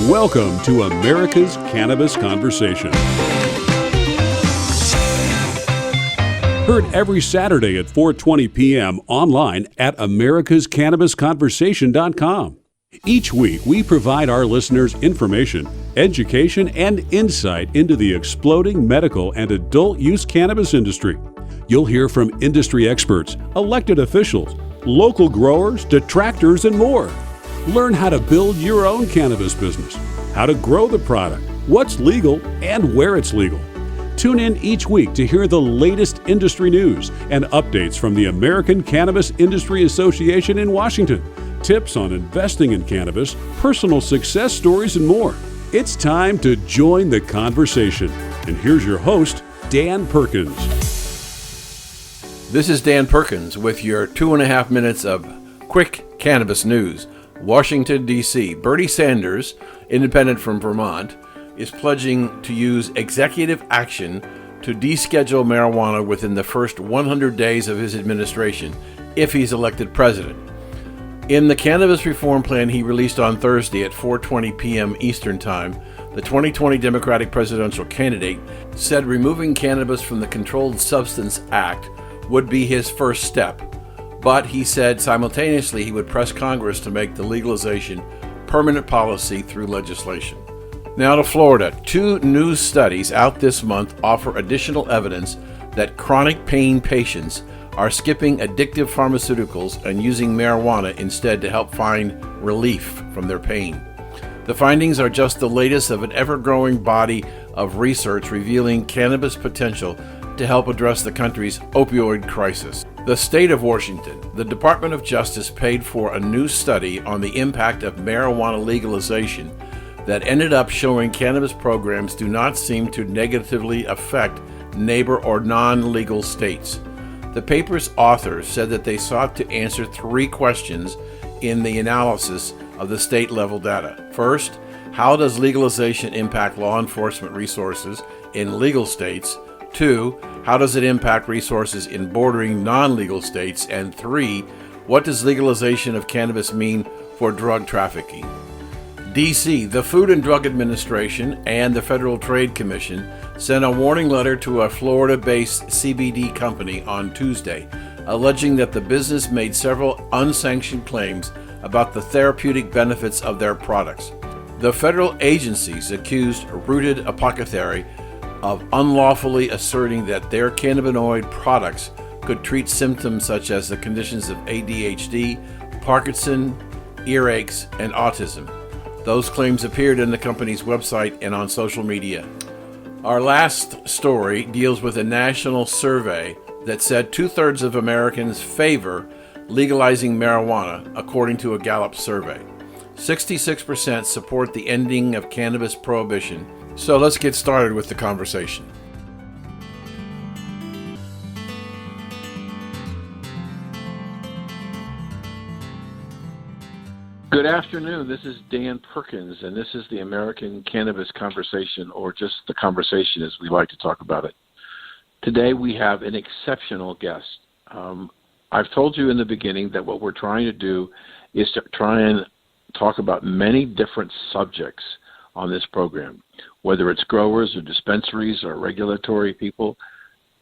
Welcome to America's Cannabis Conversation. Heard every Saturday at 4:20 p.m. online at americascannabisconversation.com. Each week, we provide our listeners information, education, and insight into the exploding medical and adult use cannabis industry. You'll hear from industry experts, elected officials, local growers, detractors, and more. Learn how to build your own cannabis business, how to grow the product, what's legal, and where it's legal. Tune in each week to hear the latest industry news and updates from the American Cannabis Industry Association in Washington, tips on investing in cannabis, personal success stories, and more. It's time to join the conversation. And here's your host, Dan Perkins. This is Dan Perkins with your 2.5 minutes of quick cannabis news. Washington, D.C. Bernie Sanders, independent from Vermont, is pledging to use executive action to deschedule marijuana within the first 100 days of his administration if he's elected president. In the cannabis reform plan he released on Thursday at 4:20 p.m. Eastern Time, the 2020 Democratic presidential candidate said removing cannabis from the Controlled Substance Act would be his first step. But he said simultaneously he would press Congress to make the legalization permanent policy through legislation. Now to Florida. 2 new studies out this month offer additional evidence that chronic pain patients are skipping addictive pharmaceuticals and using marijuana instead to help find relief from their pain. The findings are just the latest of an ever-growing body of research revealing cannabis potential to help address the country's opioid crisis. The state of Washington, the Department of Justice paid for a new study on the impact of marijuana legalization that ended up showing cannabis programs do not seem to negatively affect neighbor or non-legal states. The paper's authors said that they sought to answer 3 questions in the analysis of the state-level data. First, how does legalization impact law enforcement resources in legal states? 2, how does it impact resources in bordering non-legal states? And 3, what does legalization of cannabis mean for drug trafficking? D.C., the Food and Drug Administration and the Federal Trade Commission sent a warning letter to a Florida-based CBD company on Tuesday, alleging that the business made several unsanctioned claims about the therapeutic benefits of their products. The federal agencies accused Rooted Apothecary of unlawfully asserting that their cannabinoid products could treat symptoms such as the conditions of ADHD, Parkinson, earaches, and autism. Those claims appeared in the company's website and on social media. Our last story deals with a national survey that said 2/3 of Americans favor legalizing marijuana, according to a Gallup survey. 66% support the ending of cannabis prohibition. So let's get started with the conversation. Good afternoon. This is Dan Perkins, and this is the American Cannabis Conversation, or just the conversation as we like to talk about it. Today we have an exceptional guest. I've told you in the beginning that what we're trying to do is to try and talk about many different subjects on this program, whether it's growers or dispensaries or regulatory people.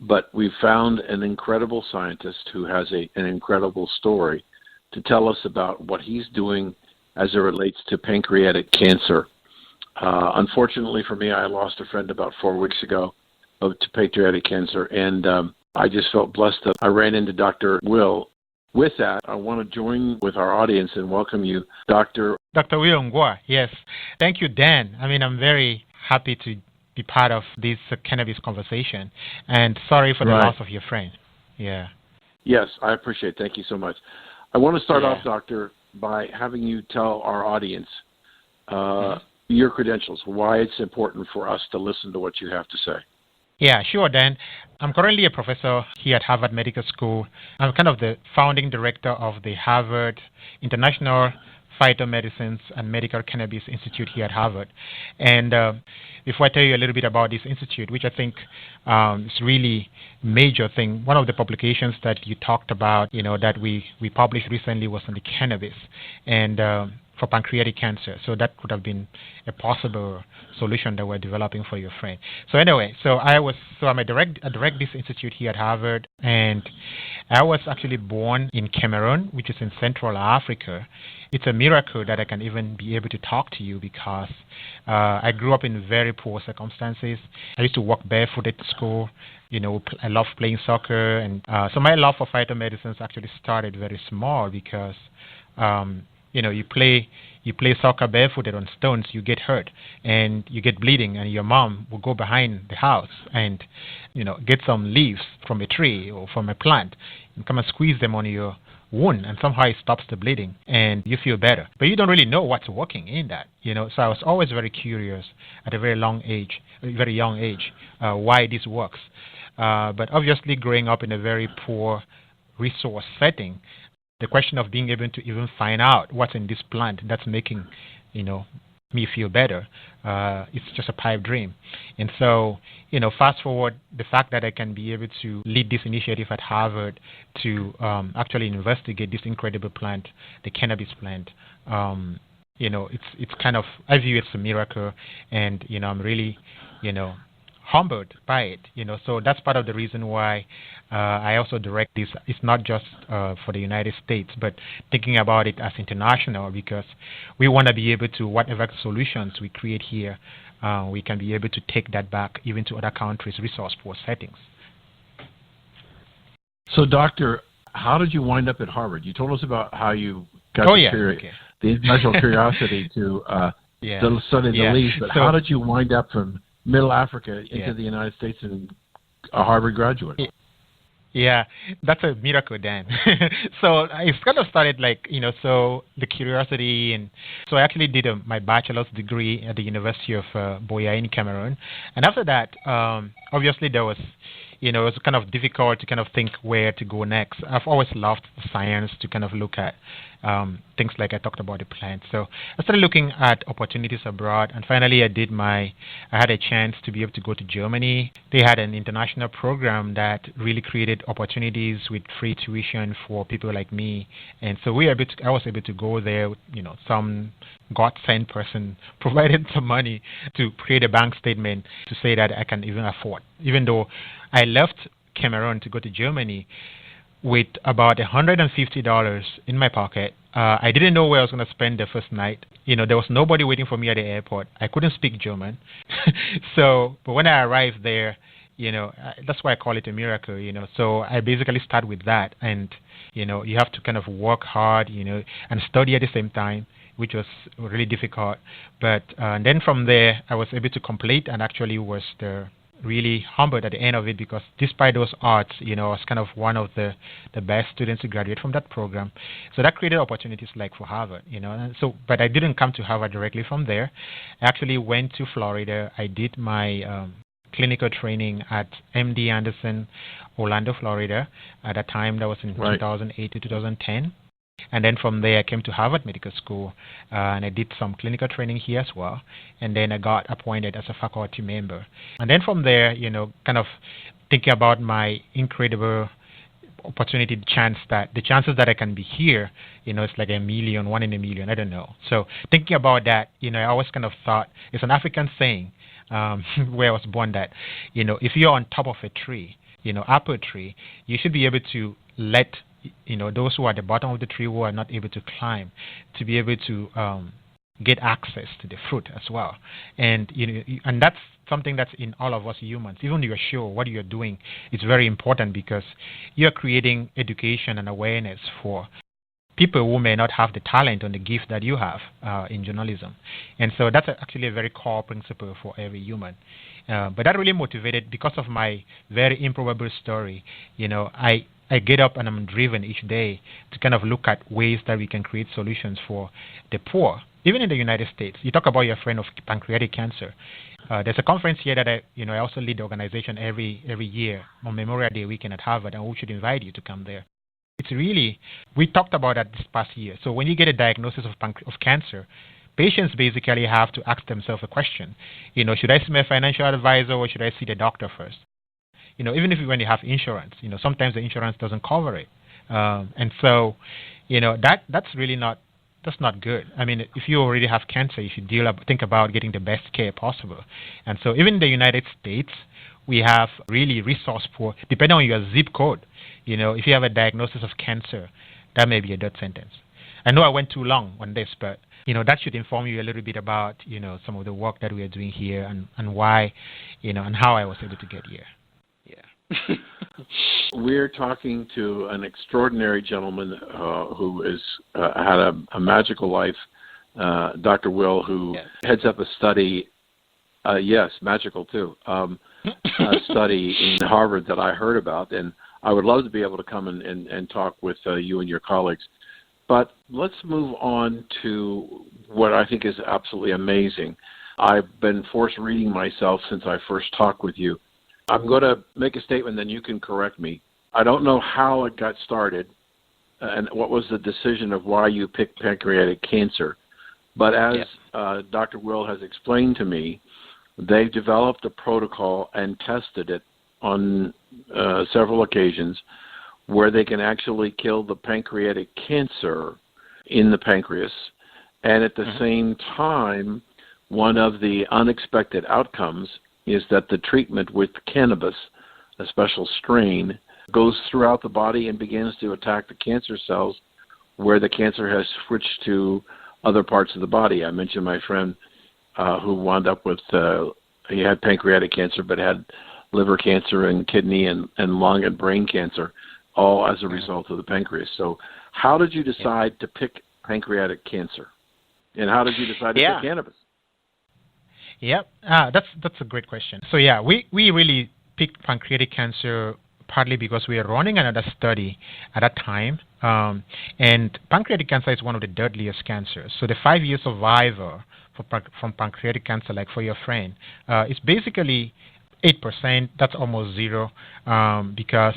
But we've found an incredible scientist who has an incredible story to tell us about what he's doing as it relates to pancreatic cancer. Unfortunately for me, I lost a friend about 4 weeks ago to pancreatic cancer, and I just felt blessed that I ran into Dr. Will. With that, I want to join with our audience and welcome you, Dr. Wilfred Ngwa, yes. Thank you, Dan. I'm very happy to be part of this cannabis conversation, and sorry for the loss of your friend. Yeah. Yes, I appreciate it. Thank you so much. I want to start off, Doctor, by having you tell our audience your credentials, why it's important for us to listen to what you have to say. Yeah, sure, Dan. I'm currently a professor here at Harvard Medical School. I'm kind of the founding director of the Harvard International Phytomedicines and Medical Cannabis Institute here at Harvard. And before I tell you a little bit about this institute, which I think is really major thing, one of the publications that you talked about, that we published recently was on the cannabis. And for pancreatic cancer. So that could have been a possible solution that we're developing for your friend. So anyway, I'm a direct this institute here at Harvard, and I was actually born in Cameroon, which is in Central Africa. It's a miracle that I can even be able to talk to you because I grew up in very poor circumstances. I used to walk barefooted to school. I love playing soccer, and so my love for phytomedicines actually started very small because you play soccer barefooted on stones, you get hurt and you get bleeding, and your mom will go behind the house and get some leaves from a tree or from a plant and come and squeeze them on your wound, and somehow it stops the bleeding and you feel better. But you don't really know what's working in that, So I was always very curious at a very young age, why this works. But obviously, growing up in a very poor resource setting, the question of being able to even find out what's in this plant that's making, me feel better, it's just a pipe dream. And so, fast forward, the fact that I can be able to lead this initiative at Harvard to actually investigate this incredible plant, the cannabis plant, it's kind of, I view it as a miracle, and, I'm really, humbled by it, So that's part of the reason why I also direct this. It's not just for the United States, but thinking about it as international, because we want to be able to, whatever solutions we create here, we can be able to take that back even to other countries' resource-poor settings. So, Doctor, how did you wind up at Harvard? You told us about how you got the intellectual curiosity to study the leaves, but how did you wind up from Middle Africa into the United States and a Harvard graduate? Yeah, that's a miracle, Dan. So it's kind of started so the curiosity, and so I actually did my bachelor's degree at the University of Buea in Cameroon. And after that, obviously there was, it was kind of difficult to kind of think where to go next. I've always loved science, to kind of look at things like I talked about the plants. So I started looking at opportunities abroad, and finally I had a chance to be able to go to Germany. They had an international program that really created opportunities with free tuition for people like me. And so I was able to go there, some God-sent person provided some money to create a bank statement to say that I can even afford, even though I left Cameroon to go to Germany with about $150 in my pocket. I didn't know where I was going to spend the first night. There was nobody waiting for me at the airport. I couldn't speak German. But when I arrived there, that's why I call it a miracle, So I basically start with that. And, you have to kind of work hard, and study at the same time, which was really difficult. But then from there, I was able to complete, and actually was really humbled at the end of it, because despite those odds, I was kind of one of the best students to graduate from that program. So that created opportunities like for Harvard, And so, but I didn't come to Harvard directly from there. I actually went to Florida. I did my clinical training at MD Anderson, Orlando, Florida. At that time, that was in 2008 to 2010. And then from there, I came to Harvard Medical School, and I did some clinical training here as well. And then I got appointed as a faculty member. And then from there, kind of thinking about my incredible opportunity, the chances that I can be here, it's like 1 in a million, I don't know. So thinking about that, I always kind of thought, it's an African saying, where I was born, that, if you're on top of a tree, apple tree, you should be able to let those who are at the bottom of the tree, who are not able to climb, to be able to get access to the fruit as well. And and that's something that's in all of us humans. Even if you're sure what you're doing is very important, because you're creating education and awareness for people who may not have the talent or the gift that you have in journalism. And so that's actually a very core principle for every human. But that really motivated, because of my very improbable story. I get up and I'm driven each day to kind of look at ways that we can create solutions for the poor, even in the United States. You talk about your friend of pancreatic cancer. There's a conference here that I also lead the organization every year on Memorial Day weekend at Harvard, and we should invite you to come there. It's really, we talked about that this past year. So when you get a diagnosis of cancer, patients basically have to ask themselves a question. Should I see my financial advisor, or should I see the doctor first? Even when you have insurance, sometimes the insurance doesn't cover it. And so, that's really not that's not good. I mean, if you already have cancer, you should think about getting the best care possible. And so even in the United States, we have really resource poor, depending on your zip code. If you have a diagnosis of cancer, that may be a death sentence. I know I went too long on this, but that should inform you a little bit about some of the work that we are doing here and why, and how I was able to get here. Yeah. We're talking to an extraordinary gentleman who is had a magical life, Dr. Will, who heads up a study. Yes, magical too. A study in Harvard that I heard about, and I would love to be able to come and talk with you and your colleagues. But let's move on to what I think is absolutely amazing. I've been forced reading myself since I first talked with you. I'm going to make a statement, then you can correct me. I don't know how it got started and what was the decision of why you picked pancreatic cancer. But as Dr. Will has explained to me, they've developed a protocol and tested it on several occasions where they can actually kill the pancreatic cancer in the pancreas. And at the same time, one of the unexpected outcomes is that the treatment with cannabis, a special strain, goes throughout the body and begins to attack the cancer cells where the cancer has switched to other parts of the body. I mentioned my friend who wound up with, he had pancreatic cancer but had liver cancer and kidney and lung and brain cancer, all as a result of the pancreas. So how did you decide to pick pancreatic cancer? And how did you decide to pick cannabis? Yep, that's a great question. So we really picked pancreatic cancer partly because we were running another study at that time, and pancreatic cancer is one of the deadliest cancers. So the 5-year survivor from pancreatic cancer, like for your friend, is basically 8%. That's almost zero, because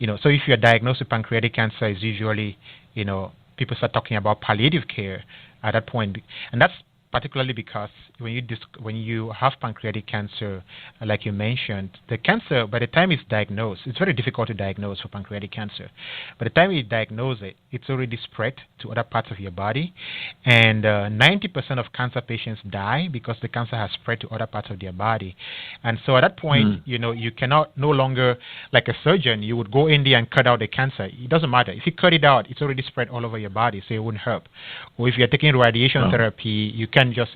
so if you're diagnosed with pancreatic cancer, is usually people start talking about palliative care at that point, and that's particularly because when you have pancreatic cancer, like you mentioned, the cancer, by the time it's diagnosed, it's very difficult to diagnose for pancreatic cancer. By the time you diagnose it, it's already spread to other parts of your body, and 90% of cancer patients die because the cancer has spread to other parts of their body. And so at that point, you cannot no longer, like a surgeon, you would go in there and cut out the cancer. It doesn't matter. If you cut it out, it's already spread all over your body, so it wouldn't help. Or if you're taking radiation therapy, you can just,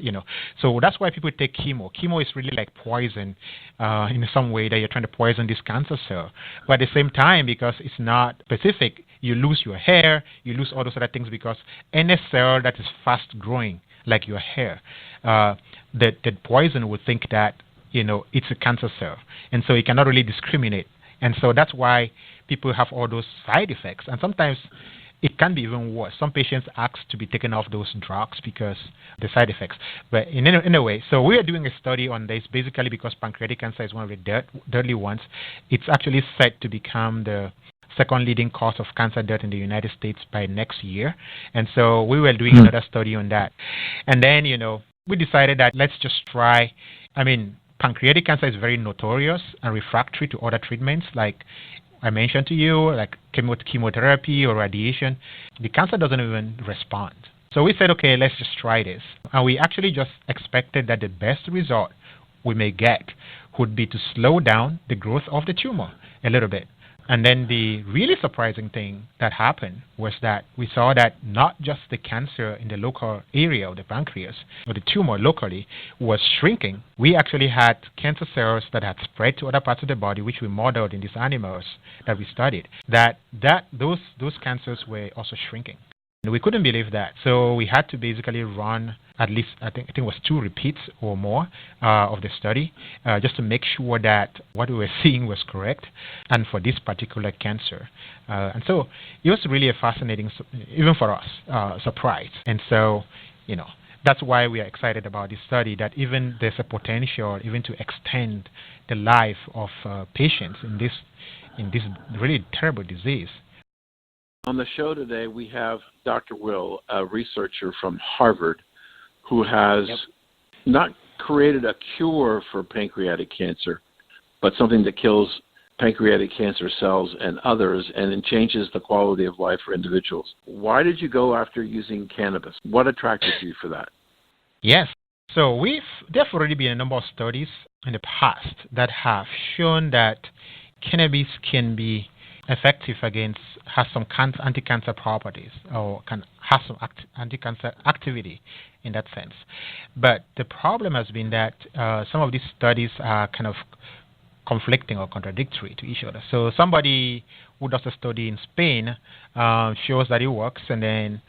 so that's why people take chemo. Chemo is really like poison in some way, that you're trying to poison this cancer cell. But at the same time, because it's not specific, you lose your hair, you lose all those other things, because any cell that is fast growing, like your hair, the poison would think that, it's a cancer cell. And so it cannot really discriminate. And so that's why people have all those side effects. And sometimes it can be even worse. Some patients ask to be taken off those drugs because the side effects. But in a way, so we are doing a study on this basically because pancreatic cancer is one of the deadly ones. It's actually set to become the second leading cause of cancer death in the United States by next year. And so we were doing another study on that. And then, we decided that let's just try. Pancreatic cancer is very notorious and refractory to other treatments like I mentioned to you, like chemotherapy or radiation. The cancer doesn't even respond. So we said, okay, let's just try this. And we actually just expected that the best result we may get would be to slow down the growth of the tumor a little bit. And then the really surprising thing that happened was that we saw that not just the cancer in the local area of the pancreas, or the tumor locally, was shrinking. We actually had cancer cells that had spread to other parts of the body, which we modeled in these animals that we studied, those cancers were also shrinking. And we couldn't believe that. So we had to basically run at least, I think it was 2 repeats or more of the study, just to make sure that what we were seeing was correct, and for this particular cancer. And so it was really a fascinating, even for us, surprise. And so, that's why we are excited about this study, that even there's a potential even to extend the life of patients in this really terrible disease. On the show today, we have Dr. Will, a researcher from Harvard, who has not created a cure for pancreatic cancer, but something that kills pancreatic cancer cells and others, and it changes the quality of life for individuals. Why did you go after using cannabis? What attracted you for that? Yes. So there have already been a number of studies in the past that have shown that cannabis can be effective has some anti-cancer properties, or can have some anti-cancer activity in that sense. But the problem has been that some of these studies are kind of conflicting or contradictory to each other. So somebody who does a study in Spain shows that it works, and then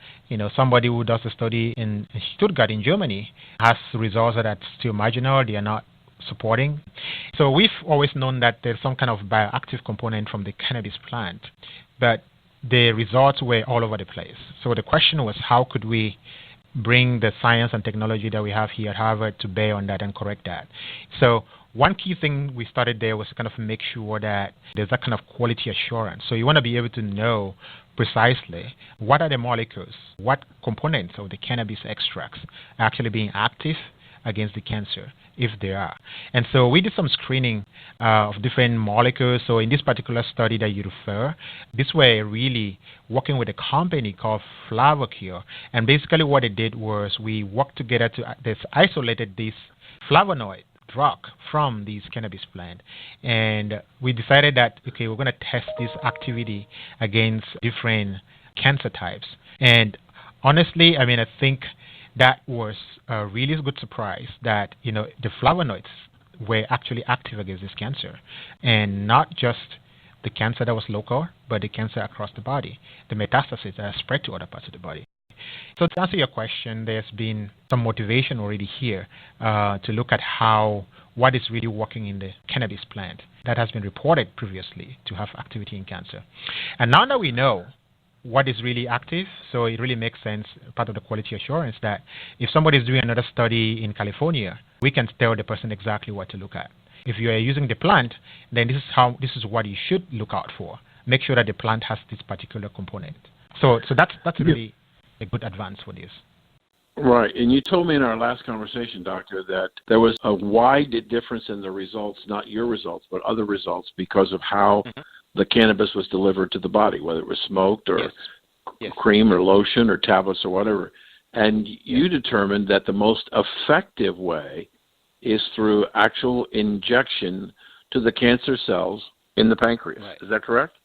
somebody who does a study in Stuttgart in Germany has results that are still marginal. They are not supporting. So we've always known that there's some kind of bioactive component from the cannabis plant, but the results were all over the place. So the question was, how could we bring the science and technology that we have here at Harvard to bear on that and correct that? So one key thing we started there was to kind of make sure that there's that kind of quality assurance. So you want to be able to know precisely what are the molecules, what components of the cannabis extracts are actually being active against the cancer, if they are. And so we did some screening of different molecules. So in this particular study that you refer, this were really working with a company called Flavocure. And basically what it did was we worked together to isolated this flavonoid drug from these cannabis plant, and we decided that we're going to test this activity against different cancer types. And honestly, I think that was a really good surprise that the flavonoids were actually active against this cancer, and not just the cancer that was local, but the cancer across the body, the metastases that are spread to other parts of the body. So to answer your question, there's been some motivation already here to look at what is really working in the cannabis plant that has been reported previously to have activity in cancer. And now that we know what is really active, so it really makes sense, part of the quality assurance, that if somebody is doing another study in California, we can tell the person exactly what to look at. If you are using the plant, then this is what you should look out for. Make sure that the plant has this particular component. So that's really a good advance for this. Right. And you told me in our last conversation, Doctor, that there was a wide difference in the results, not your results, but other results, because of how the cannabis was delivered to the body, whether it was smoked or cream or lotion or tablets or whatever. And you determined that the most effective way is through actual injection to the cancer cells in the pancreas. Right. Is that correct?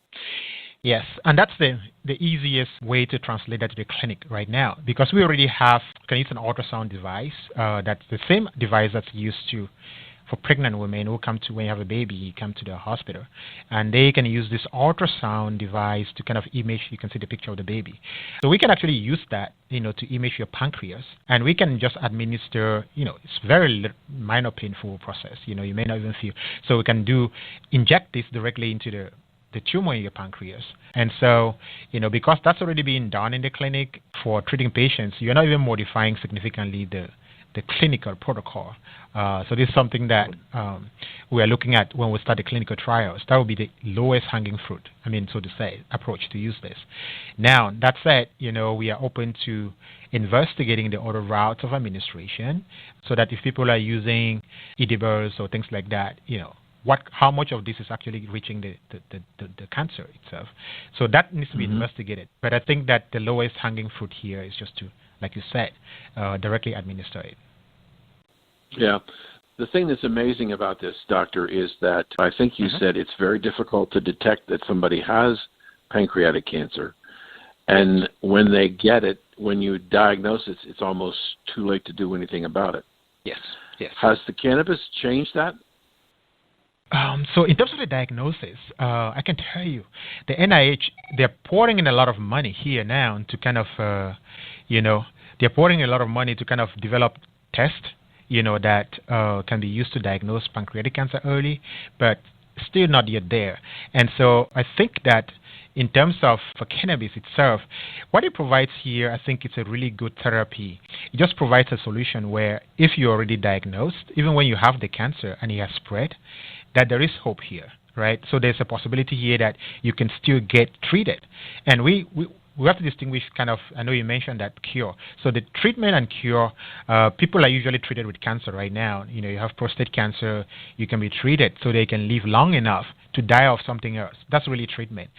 Yes, and that's the easiest way to translate that to the clinic right now, because we already can use an ultrasound device. That's the same device that's used for pregnant women who come to, when you have a baby, come to the hospital, and they can use this ultrasound device to kind of image. You can see the picture of the baby. So we can actually use that, to image your pancreas, and we can just administer. It's very minor, painful process. You may not even feel. So we can inject this directly into the tumor in your pancreas. And so, because that's already being done in the clinic for treating patients, you're not even modifying significantly the clinical protocol. So this is something that we are looking at when we start the clinical trials. That will be the lowest hanging fruit, so to say, approach to use this. Now, that said, we are open to investigating the other routes of administration, so that if people are using edibles or things like that, how much of this is actually reaching the cancer itself. So that needs to be investigated. But I think that the lowest hanging fruit here is just to, like you said, directly administer it. Yeah. The thing that's amazing about this, Doctor, is that I think you said it's very difficult to detect that somebody has pancreatic cancer. And when they get it, when you diagnose it, it's almost too late to do anything about it. Yes. Has the cannabis changed that? So in terms of the diagnosis, I can tell you, the NIH, they're pouring in a lot of money here now to kind of, they're pouring a lot of money to kind of develop tests, that can be used to diagnose pancreatic cancer early, but still not yet there. And so I think that in terms of for cannabis itself, what it provides here, I think it's a really good therapy. It just provides a solution where if you're already diagnosed, even when you have the cancer and it has spread, that there is hope here, right? So there's a possibility here that you can still get treated. And we we have to distinguish kind of, I know you mentioned that cure. So the treatment and cure, people are usually treated with cancer right now. You know, you have prostate cancer, you can be treated so they can live long enough to die of something else. That's really treatment.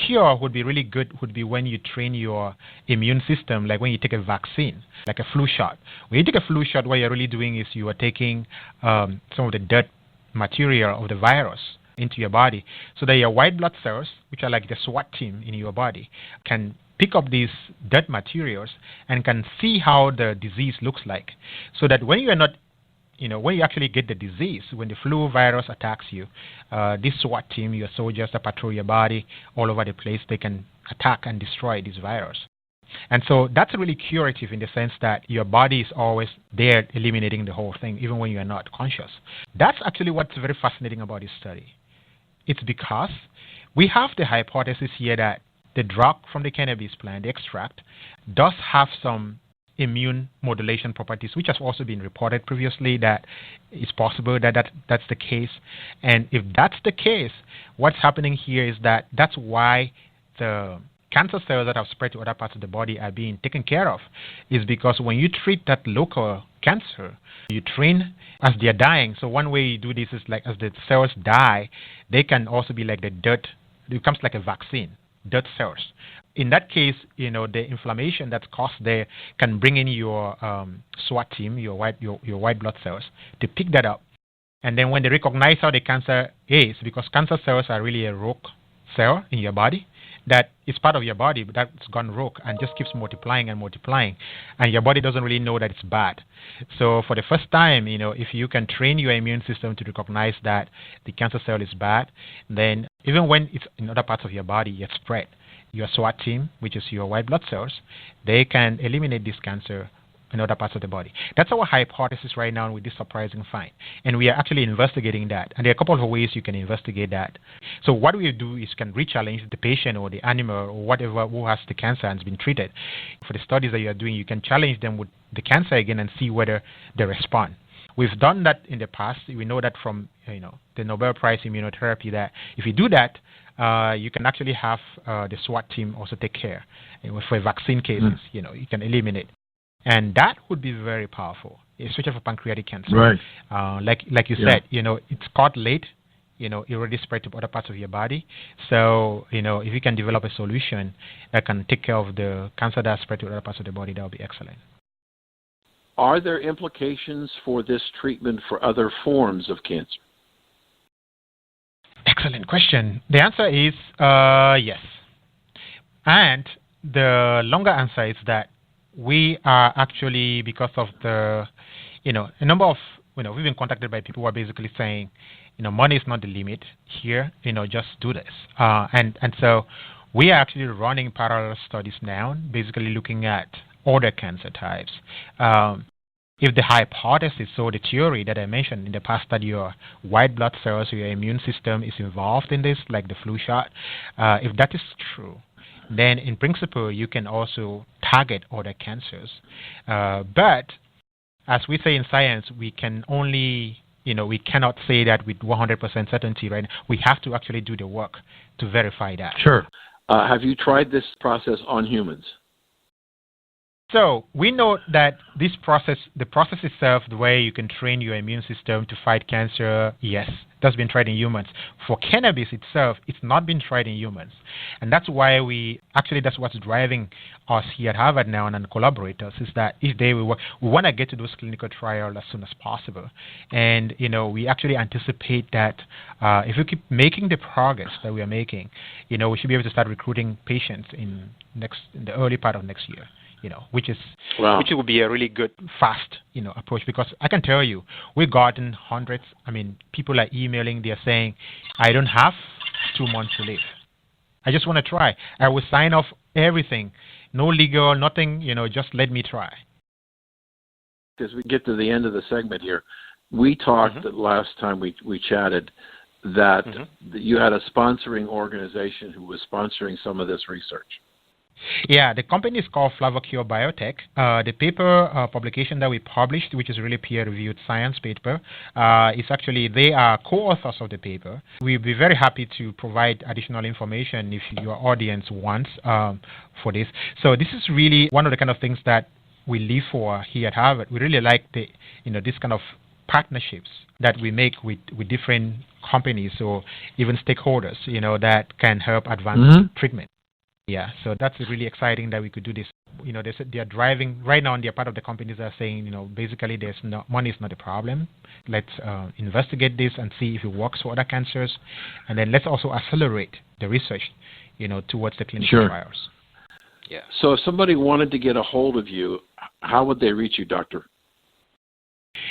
Cure would be really good, would be when you train your immune system, like when you take a vaccine, like a flu shot. When you take a flu shot, what you're really doing is you are taking some of the dirt material of the virus into your body so that your white blood cells, which are like the SWAT team in your body, can pick up these dirt materials and can see how the disease looks like. So that when you are not, you know, when you actually get the disease, when the flu virus attacks you, this SWAT team, your soldiers that patrol your body all over the place, they can attack and destroy this virus. And so that's really curative in the sense that your body is always there eliminating the whole thing, even when you are not conscious. That's actually what's very fascinating about this study. It's because we have the hypothesis here that the drug from the cannabis plant, the extract, does have some immune modulation properties, which has also been reported previously that it's possible that that's the case. And if that's the case, what's happening here is that that's why the cancer cells that have spread to other parts of the body are being taken care of, is because when you treat that local cancer, you train as they're dying. So one way you do this is like as the cells die, they can also be like the dirt. It becomes like a vaccine, dirt cells. In that case, you know, the inflammation that's caused there can bring in your SWAT team, your white blood cells, to pick that up. And then when they recognize how the cancer is, because cancer cells are really a rogue cell in your body, that is part of your body, but that's gone rogue and just keeps multiplying and multiplying, and your body doesn't really know that it's bad. So for the first time, you know, if you can train your immune system to recognize that the cancer cell is bad, then even when it's in other parts of your body, it's spread. Your SWAT team, which is your white blood cells, they can eliminate this cancer in other parts of the body. That's our hypothesis right now with this surprising find. And we are actually investigating that. And there are a couple of ways you can investigate that. So what we do is can re-challenge the patient or the animal or whatever who has the cancer and has been treated. For the studies that you are doing, you can challenge them with the cancer again and see whether they respond. We've done that in the past. We know that from the Nobel Prize immunotherapy that if you do that, you can actually have the SWAT team also take care. For vaccine cases, you can eliminate. And that would be very powerful, especially for pancreatic cancer. Right. Like you said, it's caught late, it already spread to other parts of your body. So, if you can develop a solution that can take care of the cancer that spread to other parts of the body, that would be excellent. Are there implications for this treatment for other forms of cancer? Excellent question. The answer is yes. And the longer answer is that we are actually, because of the, a number of, we've been contacted by people who are basically saying, money is not the limit here, just do this. And so we are actually running parallel studies now, basically looking at other cancer types. If the hypothesis or the theory that I mentioned in the past that your white blood cells or your immune system is involved in this, like the flu shot, if that is true, then in principle you can also target other cancers. But as we say in science, we can only, we cannot say that with 100% certainty, right? We have to actually do the work to verify that. Sure. Have you tried this process on humans? So we know that the process itself, the way you can train your immune system to fight cancer, yes, that's been tried in humans. For cannabis itself, it's not been tried in humans. And that's why that's what's driving us here at Harvard now and collaborators, is that if we want to get to those clinical trials as soon as possible. And, we actually anticipate that if we keep making the progress that we are making, we should be able to start recruiting patients in the early part of next year. Which would be a really good, fast, approach, because I can tell you, we've gotten hundreds. People are emailing, they're saying, I don't have 2 months to live. I just want to try. I will sign off everything. No legal, nothing, just let me try. As we get to the end of the segment here, we talked the last time we chatted that you had a sponsoring organization who was sponsoring some of this research. Yeah, the company is called Flavocure Biotech. The paper publication that we published, which is really peer-reviewed science paper, is actually, they are co-authors of the paper. We'll be very happy to provide additional information if your audience wants for this. So this is really one of the kind of things that we live for here at Harvard. We really like this kind of partnerships that we make with different companies or even stakeholders, that can help advance treatment. Yeah, so that's really exciting that we could do this. They are driving right now, and they're part of the companies that are saying, basically, money is not a problem. Let's investigate this and see if it works for other cancers, and then let's also accelerate the research, towards the clinical trials. Yeah. So if somebody wanted to get a hold of you, how would they reach you, Doctor?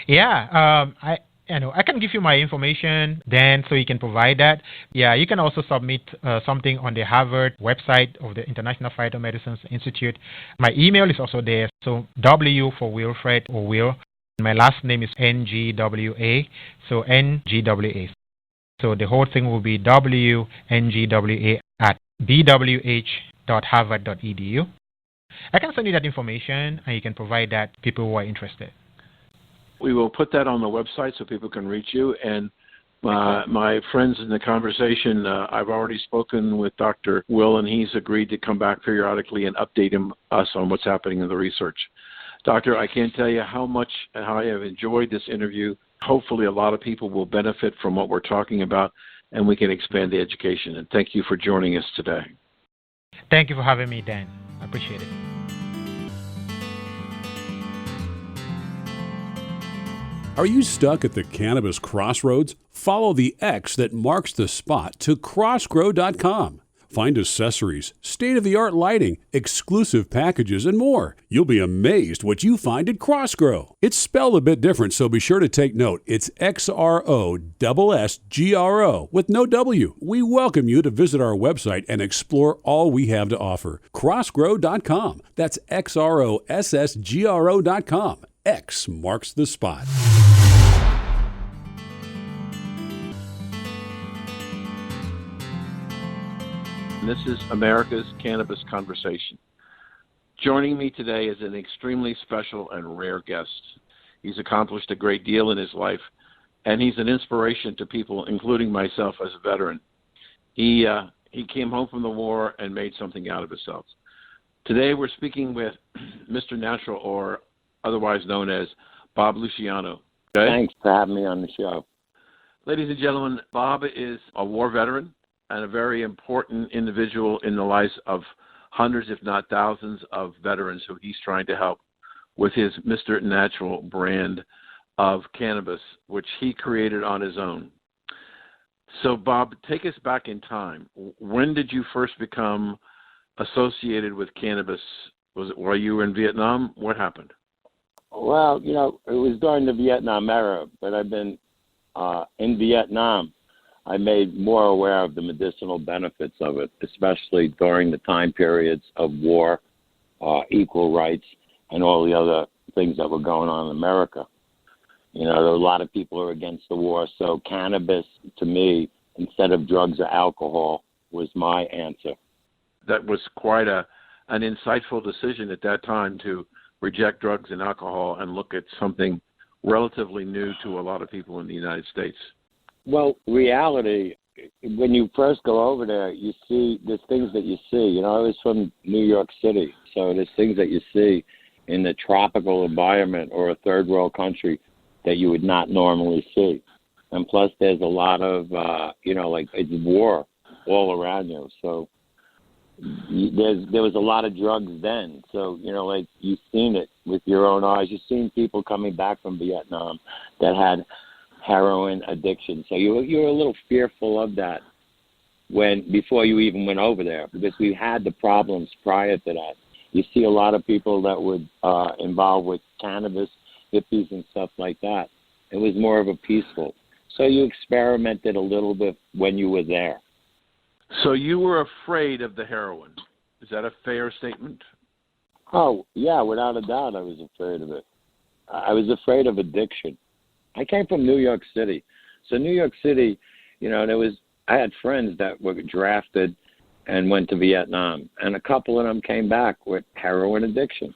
Yeah, I can give you my information then, so you can provide that. Yeah, you can also submit something on the Harvard website of the International Phytomedicine Institute. My email is also there. So W for Wilfred or Will. My last name is Ngwa. So Ngwa. So the whole thing will be WNGWA@bwh.harvard.edu. I can send you that information, and you can provide that to people who are interested. We will put that on the website so people can reach you. And my friends in the conversation, I've already spoken with Dr. Will, and he's agreed to come back periodically and update us on what's happening in the research. Doctor, I can't tell you how I have enjoyed this interview. Hopefully a lot of people will benefit from what we're talking about, and we can expand the education. And thank you for joining us today. Thank you for having me, Dan. I appreciate it. Are you stuck at the cannabis crossroads? Follow the X that marks the spot to crossgrow.com. Find accessories, state-of-the-art lighting, exclusive packages, and more. You'll be amazed what you find at Crossgrow. It's spelled a bit different, so be sure to take note. It's XROSSGRO with no W. We welcome you to visit our website and explore all we have to offer. Crossgrow.com. That's XROSSGRO.com. X marks the spot. This is America's Cannabis Conversation. Joining me today is an extremely special and rare guest. He's accomplished a great deal in his life, and he's an inspiration to people, including myself as a veteran. He came home from the war and made something out of himself. Today we're speaking with Mr. Natural, or otherwise known as Bob Luciano. Okay? Thanks for having me on the show. Ladies and gentlemen, Bob is a war veteran and a very important individual in the lives of hundreds, if not thousands, of veterans who he's trying to help with his Mr. Natural brand of cannabis, which he created on his own. So, Bob, take us back in time. When did you first become associated with cannabis? Was it while you were in Vietnam? What happened? Well, it was during the Vietnam era, but I've been in Vietnam. I made more aware of the medicinal benefits of it, especially during the time periods of war, equal rights, and all the other things that were going on in America. There were a lot of people who were against the war, so cannabis, to me, instead of drugs or alcohol, was my answer. That was quite an insightful decision at that time to reject drugs and alcohol and look at something relatively new to a lot of people in the United States. Well, reality, when you first go over there, there's things that you see. I was from New York City, so there's things that you see in the tropical environment or a third world country that you would not normally see. And plus, there's a lot of, it's war all around you. So there was a lot of drugs then. So, you've seen it with your own eyes. You've seen people coming back from Vietnam that had heroin addiction. So you were a little fearful of that before you even went over there, because we had the problems prior to that. You see a lot of people that were involved with cannabis, hippies and stuff like that. It was more of a peaceful. So you experimented a little bit when you were there. So you were afraid of the heroin. Is that a fair statement? Oh, yeah, without a doubt I was afraid of it. I was afraid of addiction. I came from New York City. So New York City, I had friends that were drafted and went to Vietnam. And a couple of them came back with heroin addiction.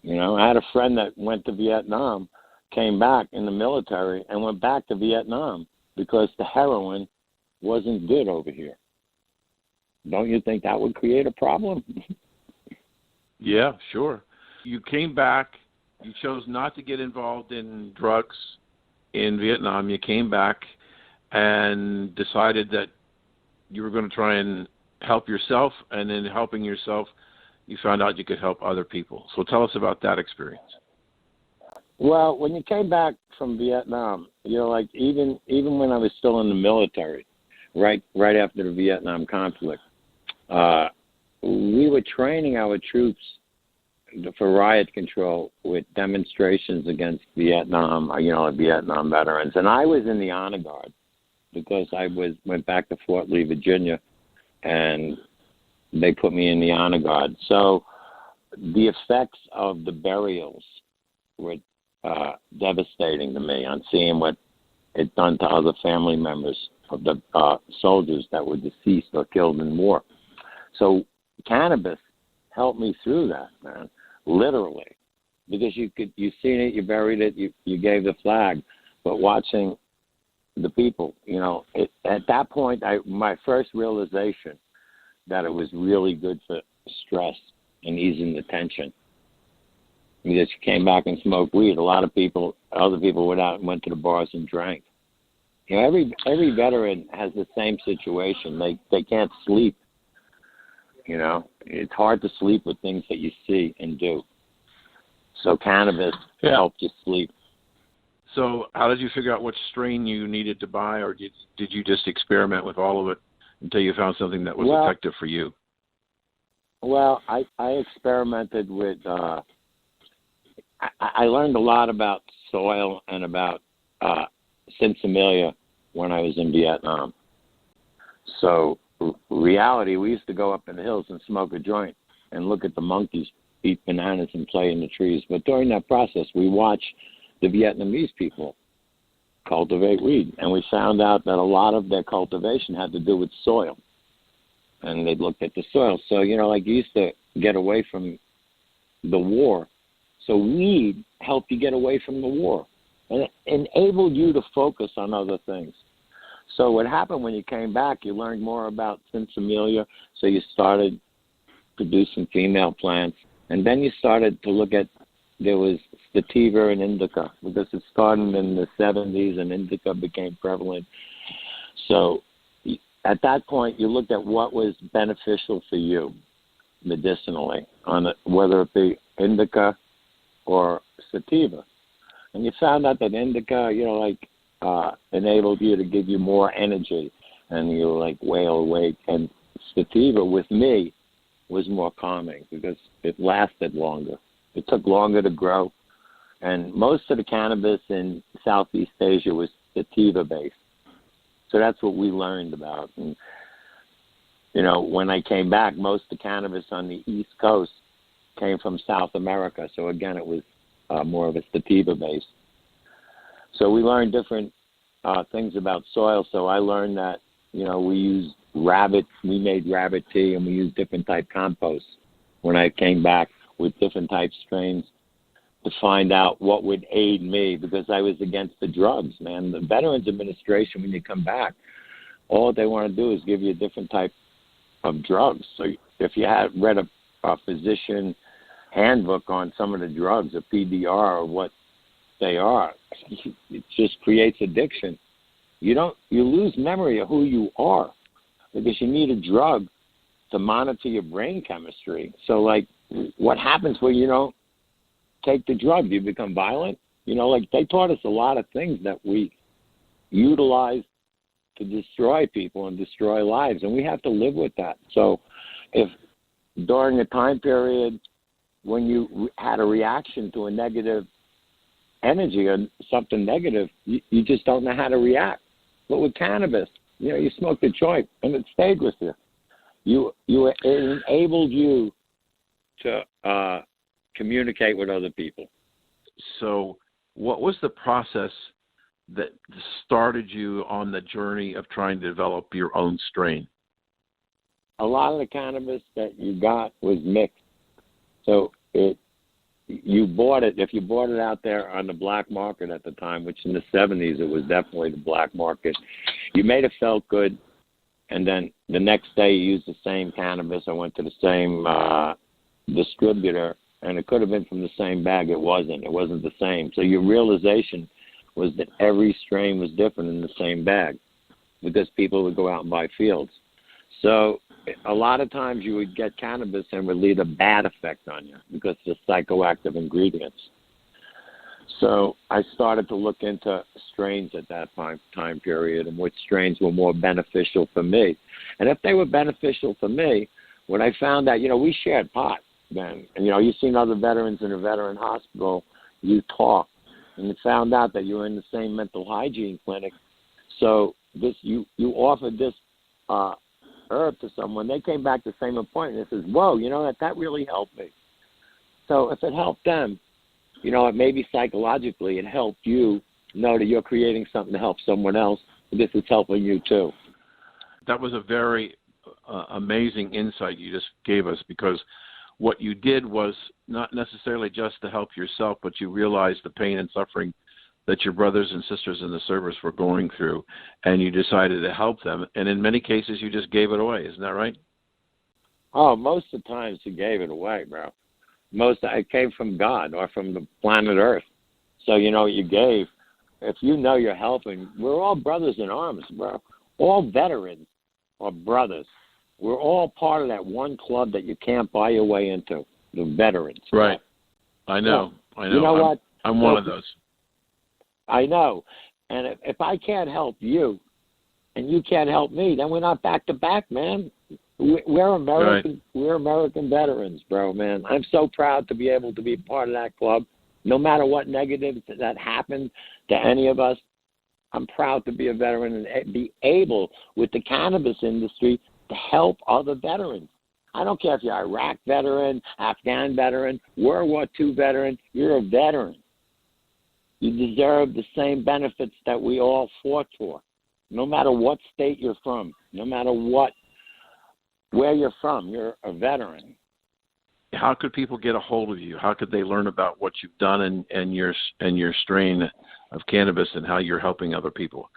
You know, I had a friend that went to Vietnam, came back in the military, and went back to Vietnam because the heroin wasn't good over here. Don't you think that would create a problem? Yeah, sure. You came back. You chose not to get involved in drugs in Vietnam. You came back and decided that you were going to try and help yourself, and in helping yourself, you found out you could help other people. So tell us about that experience. Well, when you came back from Vietnam, you know, like even when I was still in the military, right after the Vietnam conflict, we were training our troops for riot control with demonstrations against Vietnam, Vietnam veterans. And I was in the honor guard because I went back to Fort Lee, Virginia, and they put me in the honor guard. So the effects of the burials were devastating to me on seeing what it done to other family members of the soldiers that were deceased or killed in war. So cannabis helped me through that, man, literally, because you seen it, you buried it, you gave the flag, but watching the people, you know, at that point, my first realization that it was really good for stress and easing the tension. Because you came back and smoked weed. A lot of people, other people went out and went to the bars and drank. You know, every veteran has the same situation. They can't sleep. You know, it's hard to sleep with things that you see and do. So cannabis helped you sleep. So how did you figure out which strain you needed to buy, or did you just experiment with all of it until you found something that was effective for you? Well, I experimented with I learned a lot about soil and about Sinsemilla when I was in Vietnam. So reality, we used to go up in the hills and smoke a joint and look at the monkeys eat bananas and play in the trees. But during that process, we watched the Vietnamese people cultivate weed, and we found out that a lot of their cultivation had to do with soil. And they looked at the soil. So, you know, like you used to get away from the war. So weed helped you get away from the war, and it enabled you to focus on other things. So what happened when you came back, you learned more about Sinsemilla, so you started producing female plants, and then you started to look at, there was sativa and indica, because it started in the 70s and indica became prevalent. So at that point, you looked at what was beneficial for you medicinally, whether it be indica or sativa. And you found out that indica, you know, like enabled you to give you more energy, and you were like way awake. And sativa with me was more calming because it lasted longer. It took longer to grow. And most of the cannabis in Southeast Asia was sativa based. So that's what we learned about. And, you know, when I came back, most of the cannabis on the East Coast came from South America. So again, it was more of a sativa base. So we learned different things about soil. So I learned that, you know, we made rabbit tea, and we used different type compost when I came back with different type strains to find out what would aid me, because I was against the drugs, man. The Veterans Administration, when you come back, all they want to do is give you a different type of drugs. So if you had read a physician handbook on some of the drugs, a PDR, or what they are, it just creates addiction. You lose memory of who you are, because you need a drug to monitor your brain chemistry. So, like, what happens when you don't take the drug? You become violent? You know, like, they taught us a lot of things that we utilize to destroy people and destroy lives, and we have to live with that. So if during a time period when you had a reaction to a negative energy or something negative, you just don't know how to react. But with cannabis, you know, you smoked a joint and it stayed with you. It enabled you to communicate with other people. So what was the process that started you on the journey of trying to develop your own strain? a lot of the cannabis that you got was mixed. So you bought it, if you bought it out there on the black market at the time, which in the 70s it was definitely the black market, you made it felt good, and then the next day you used the same cannabis. I went to the same distributor, and it could have been from the same bag. It wasn't. It wasn't the same. So your realization was that every strain was different in the same bag because people would go out and buy fields. So a lot of times you would get cannabis and would leave a bad effect on you because of the psychoactive ingredients. So I started to look into strains at that time period and which strains were more beneficial for me. And if they were beneficial for me, when I found out, we shared pot then. And, you've seen other veterans in a veteran hospital, you talk, and you found out that you were in the same mental hygiene clinic. So you offered this herb to someone, they came back the same appointment and says, whoa, that really helped me. So if it helped them, it maybe psychologically it helped you know that you're creating something to help someone else, and this is helping you too. That was a very amazing insight you just gave us, because what you did was not necessarily just to help yourself, but you realized the pain and suffering that your brothers and sisters in the service were going through, and you decided to help them. And in many cases, you just gave it away. Isn't that right? Oh, most of the times you gave it away, bro. It came from God or from the planet Earth. So, you gave. If you're helping, we're all brothers in arms, bro. All veterans are brothers. We're all part of that one club that you can't buy your way into, the veterans. Right. I know. Yeah. You know what? I'm one of those. I know. And if I can't help you and you can't help me, then we're not back to back, man. We're American. Right. We're American veterans, bro, man. I'm so proud to be able to be part of that club. No matter what negative that happened to any of us, I'm proud to be a veteran and be able, with the cannabis industry, to help other veterans. I don't care if you're an Iraq veteran, Afghan veteran, World War II veteran, you're a veteran. You deserve the same benefits that we all fought for, no matter what state you're from, no matter where you're from, you're a veteran. How could people get a hold of you? How could they learn about what you've done and your strain of cannabis and how you're helping other people?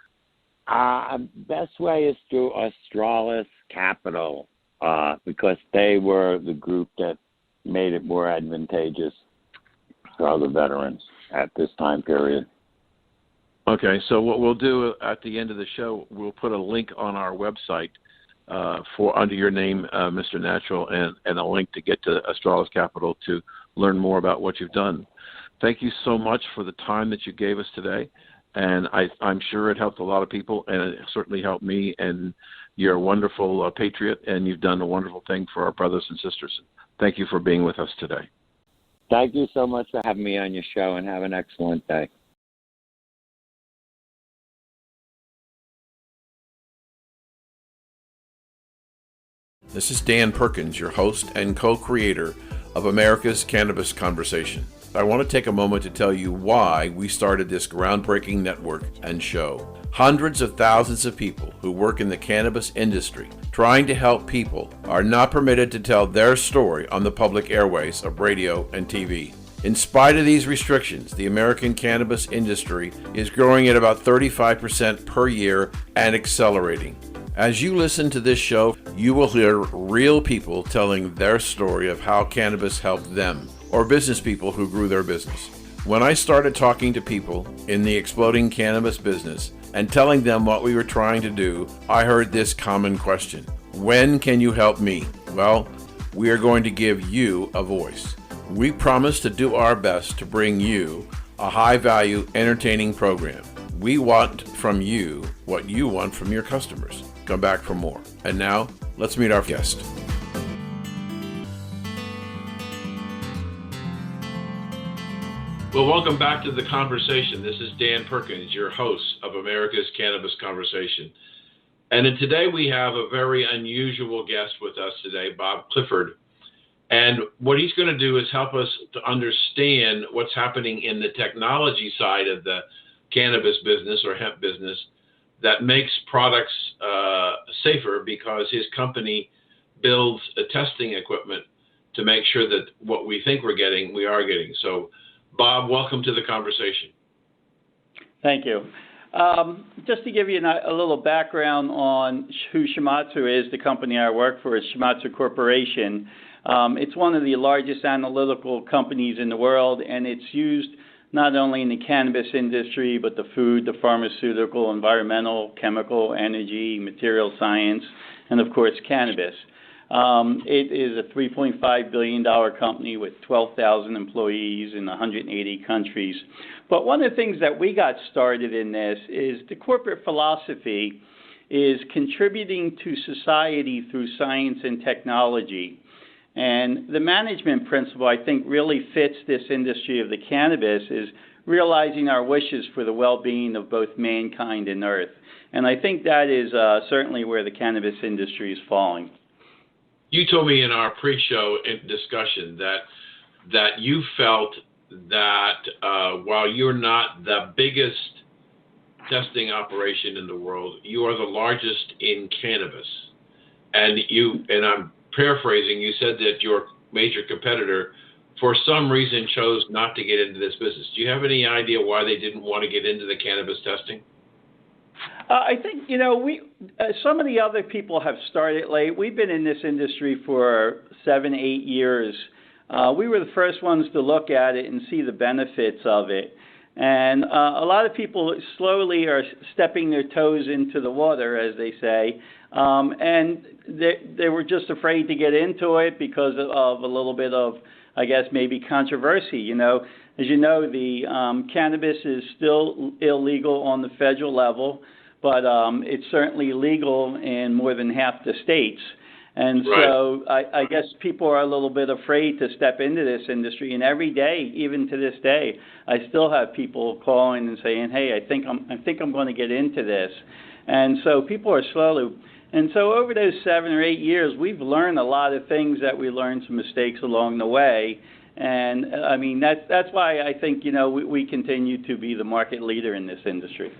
Best way is through Australis Capital, because they were the group that made it more advantageous for other veterans at this time period. Okay, so what we'll do at the end of the show, we'll put a link on our website for under your name, Mr. Natural, and a link to get to Australis Capital to learn more about what you've done. Thank you so much for the time that you gave us today, and I'm sure it helped a lot of people, and it certainly helped me, and you're a wonderful patriot, and you've done a wonderful thing for our brothers and sisters. Thank you for being with us today. Thank you so much for having me on your show, and have an excellent day. This is Dan Perkins, your host and co-creator of America's Cannabis Conversation. I want to take a moment to tell you why we started this groundbreaking network and show. Hundreds of thousands of people who work in the cannabis industry trying to help people are not permitted to tell their story on the public airways of radio and TV. In spite of these restrictions, the American cannabis industry is growing at about 35% per year and accelerating. As you listen to this show, you will hear real people telling their story of how cannabis helped them, or business people who grew their business. When I started talking to people in the exploding cannabis business and telling them what we were trying to do, I heard this common question: when can you help me? Well, we are going to give you a voice. We promise to do our best to bring you a high-value, entertaining program. We want from you what you want from your customers. Come back for more. And now, let's meet our guest. Well, welcome back to the conversation. This is Dan Perkins, your host of America's Cannabis Conversation. And today we have a very unusual guest with us today, Bob Clifford. And what he's going to do is help us to understand what's happening in the technology side of the cannabis business or hemp business that makes products safer, because his company builds testing equipment to make sure that what we think we're getting, we are getting. So, Bob, welcome to the conversation. Thank you. Just to give you a little background on who Shimadzu is, the company I work for is Shimadzu Corporation. It's one of the largest analytical companies in the world, and it's used not only in the cannabis industry, but the food, the pharmaceutical, environmental, chemical, energy, material science, and of course, cannabis. It is a $3.5 billion company with 12,000 employees in 180 countries. But one of the things that we got started in this is the corporate philosophy is contributing to society through science and technology. And the management principle, I think, really fits this industry of the cannabis is realizing our wishes for the well-being of both mankind and Earth. And I think that is certainly where the cannabis industry is falling. You told me in our pre-show discussion that you felt that while you're not the biggest testing operation in the world, you are the largest in cannabis. And I'm paraphrasing, you said that your major competitor, for some reason, chose not to get into this business. Do you have any idea why they didn't want to get into the cannabis testing? I think, some of the other people have started late. We've been in this industry for 7, 8 years. We were the first ones to look at it and see the benefits of it. And a lot of people slowly are stepping their toes into the water, as they say. And they were just afraid to get into it because of a little bit of, I guess, maybe controversy. As you know, the cannabis is still illegal on the federal level, but it's certainly legal in more than half the states. And so I guess people are a little bit afraid to step into this industry. And every day, even to this day, I still have people calling and saying, "Hey, I think I'm going to get into this." And so people are slowly. And so over those 7 or 8 years, we've learned a lot of things that we learned some mistakes along the way. And I mean that's why I think we continue to be the market leader in this industry.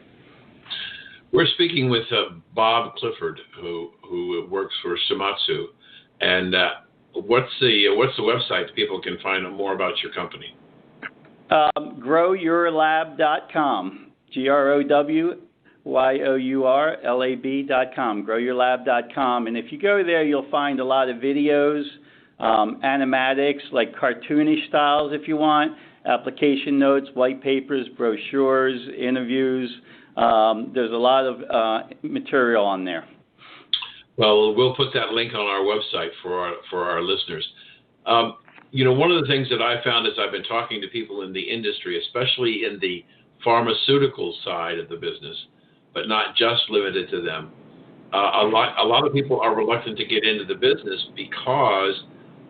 We're speaking with Bob Clifford, who works for Shimadzu, and what's the website people can find out more about your company? GrowYourLab.com, GrowYourLab.com, GrowYourLab.com, and if you go there, you'll find a lot of videos, animatics like cartoonish styles, if you want, application notes, white papers, brochures, interviews. There's a lot of material on there. Well, we'll put that link on our website for our listeners. One of the things that I found as I've been talking to people in the industry, especially in the pharmaceutical side of the business, but not just limited to them, a lot of people are reluctant to get into the business because